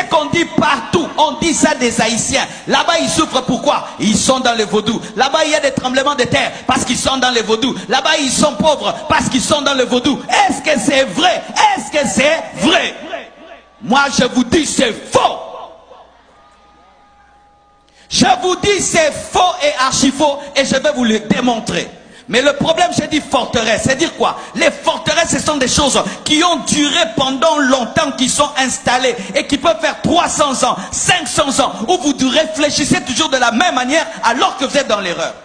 C'est qu'on dit partout. On dit ça des Haïtiens. Là-bas, ils souffrent pourquoi? Ils sont dans le vaudou. Là-bas, il y a des tremblements de terre parce qu'ils sont dans le vaudou. Là-bas, ils sont pauvres parce qu'ils sont dans le vaudou. Est-ce que c'est vrai? Est-ce que c'est vrai? Moi, je vous dis, c'est faux. Je vous dis, c'est faux et archi faux et je vais vous le démontrer. Mais le problème, j'ai dit forteresse, c'est dire quoi? Les forteresses, ce sont des choses qui ont duré pendant longtemps, qui sont installées et qui peuvent faire 300 ans, 500 ans, où vous réfléchissez toujours de la même manière alors que vous êtes dans l'erreur.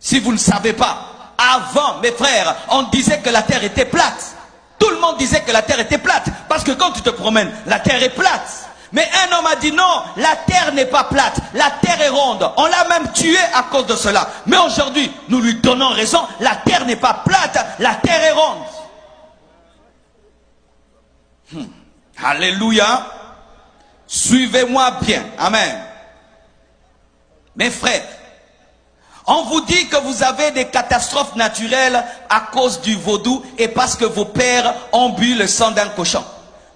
Si vous ne savez pas, avant, mes frères, on disait que la terre était plate. Tout le monde disait que la terre était plate, parce que quand tu te promènes, la terre est plate. Mais un homme a dit non, la terre n'est pas plate, la terre est ronde. On l'a même tué à cause de cela. Mais aujourd'hui, nous lui donnons raison, la terre n'est pas plate, la terre est ronde. Alléluia. Suivez-moi bien. Amen. Mes frères, on vous dit que vous avez des catastrophes naturelles à cause du vaudou et parce que vos pères ont bu le sang d'un cochon.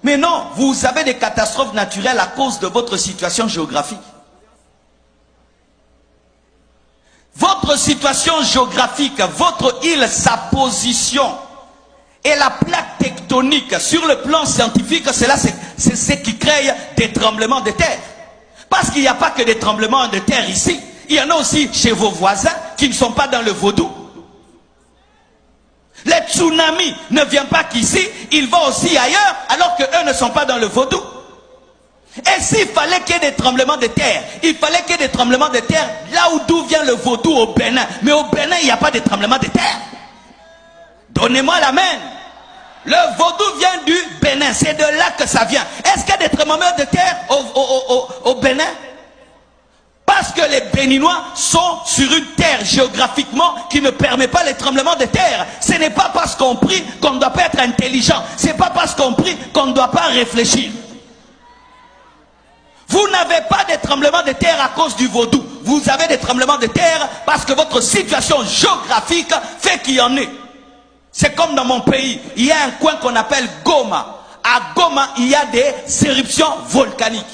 Mais non, vous avez des catastrophes naturelles à cause de votre situation géographique. Votre situation géographique, votre île, sa position et la plaque tectonique sur le plan scientifique, c'est ce qui crée des tremblements de terre. Parce qu'il n'y a pas que des tremblements de terre ici. Il y en a aussi chez vos voisins qui ne sont pas dans le vaudou. Les tsunamis ne viennent pas qu'ici, ils vont aussi ailleurs, alors qu'eux ne sont pas dans le vaudou. Et s'il fallait qu'il y ait des tremblements de terre, il fallait qu'il y ait des tremblements de terre là d'où vient le vaudou au Bénin. Mais au Bénin, il n'y a pas de tremblements de terre. Donnez-moi l'amen. Le vaudou vient du Bénin, c'est de là que ça vient. Est-ce qu'il y a des tremblements de terre au Bénin? Parce que les Béninois sont sur une terre géographiquement qui ne permet pas les tremblements de terre. Ce n'est pas parce qu'on prie qu'on ne doit pas être intelligent. Ce n'est pas parce qu'on prie qu'on ne doit pas réfléchir. Vous n'avez pas de tremblements de terre à cause du vaudou. Vous avez des tremblements de terre parce que votre situation géographique fait qu'il y en ait. C'est comme dans mon pays. Il y a un coin qu'on appelle Goma. À Goma, il y a des éruptions volcaniques.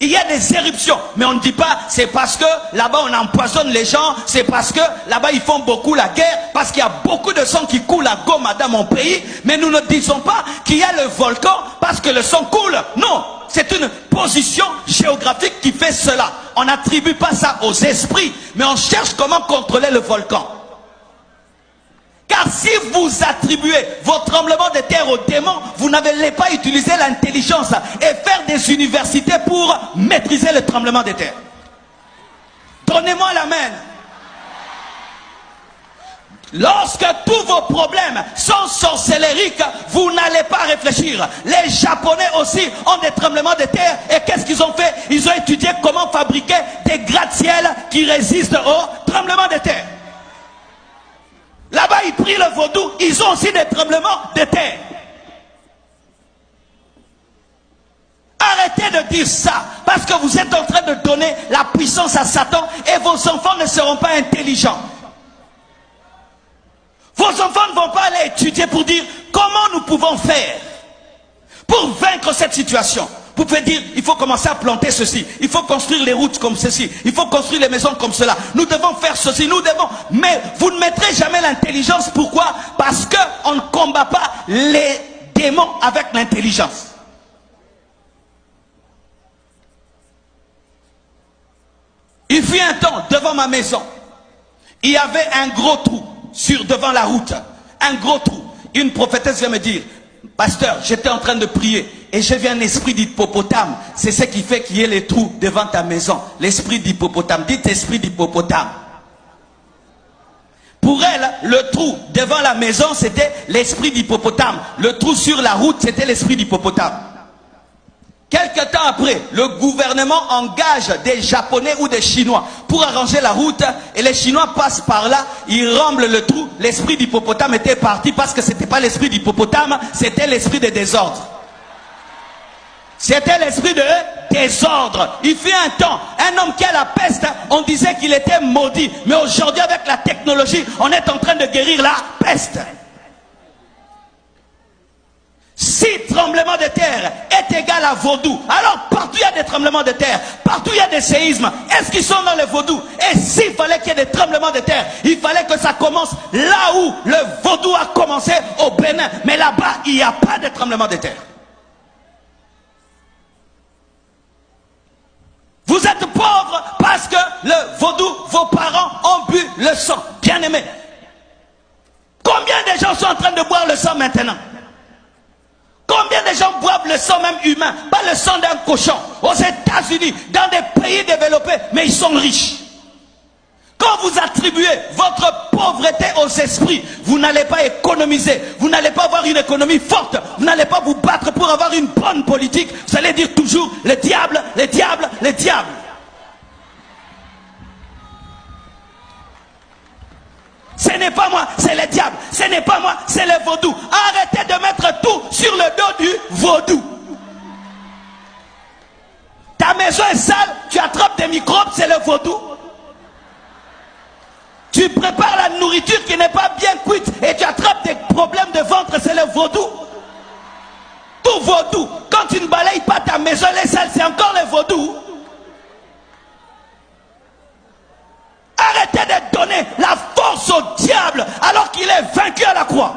Il y a des éruptions, mais on ne dit pas c'est parce que là-bas on empoisonne les gens, c'est parce que là-bas ils font beaucoup la guerre, parce qu'il y a beaucoup de sang qui coule à Goma dans mon pays, mais nous ne disons pas qu'il y a le volcan parce que le sang coule. Non, c'est une position géographique qui fait cela. On n'attribue pas ça aux esprits, mais on cherche comment contrôler le volcan. Car si vous attribuez vos tremblements de terre aux démons, vous n'avez pas utilisé l'intelligence et faire des universités pour maîtriser le tremblement de terre. Donnez-moi l'amen. Lorsque tous vos problèmes sont sorcellériques, vous n'allez pas réfléchir. Les Japonais aussi ont des tremblements de terre. Et qu'est-ce qu'ils ont fait? Ils ont étudié comment fabriquer des gratte-ciel qui résistent aux tremblements de terre. Là-bas, ils prient le vaudou, ils ont aussi des tremblements de terre. Arrêtez de dire ça, parce que vous êtes en train de donner la puissance à Satan et vos enfants ne seront pas intelligents. Vos enfants ne vont pas aller étudier pour dire comment nous pouvons faire pour vaincre cette situation. Vous pouvez dire, il faut commencer à planter ceci, il faut construire les routes comme ceci, il faut construire les maisons comme cela, nous devons faire ceci, nous devons... Mais vous ne mettrez jamais l'intelligence. Pourquoi? Parce qu'on ne combat pas les démons avec l'intelligence. Il fut un temps, devant ma maison, il y avait un gros trou devant la route, un gros trou. Une prophétesse vient me dire, pasteur, j'étais en train de prier et j'ai vu un esprit d'hippopotame. C'est ce qui fait qu'il y ait les trous devant ta maison. L'esprit d'hippopotame. Dites esprit d'hippopotame. Pour elle, le trou devant la maison, c'était l'esprit d'hippopotame. Le trou sur la route, c'était l'esprit d'hippopotame. Quelque temps après, le gouvernement engage des Japonais ou des Chinois pour arranger la route et les Chinois passent par là, ils remblent le trou. L'esprit d'hippopotame était parti parce que ce n'était pas l'esprit d'hippopotame, c'était l'esprit de désordre. C'était l'esprit de désordre. Il fut un temps, un homme qui a la peste, on disait qu'il était maudit. Mais aujourd'hui, avec la technologie, on est en train de guérir la peste. Cite tremblement de terre est égal à vaudou, alors partout il y a des tremblements de terre, partout il y a des séismes. Est-ce qu'ils sont dans les vaudous? Et s'il fallait qu'il y ait des tremblements de terre, il fallait que ça commence là où le vaudou a commencé, au Bénin. Mais là-bas, il n'y a pas de tremblement de terre. Vous êtes pauvres parce que le vaudou, vos parents ont bu le sang. Bien aimé. Combien de gens sont en train de boire le sang maintenant? Combien de gens boivent le sang même humain, pas le sang d'un cochon? Aux États-Unis, dans des pays développés, mais ils sont riches. Quand vous attribuez votre pauvreté aux esprits, vous n'allez pas économiser, vous n'allez pas avoir une économie forte, vous n'allez pas vous battre pour avoir une bonne politique. Vous allez dire toujours le diable, le diable, le diable. Ce n'est pas moi, c'est le diable. Ce n'est pas moi, c'est le vaudou. Arrêtez de mettre tout sur le dos du vaudou. Ta maison est sale, tu attrapes des microbes, c'est le vaudou. Tu prépares la nourriture qui n'est pas bien cuite et tu attrapes des problèmes de ventre, c'est le vaudou. Tout vaudou. Quand tu ne balayes pas ta maison, elle est sale, c'est encore le vaudou. Arrêtez de donner la force au diable alors qu'il est vaincu à la croix.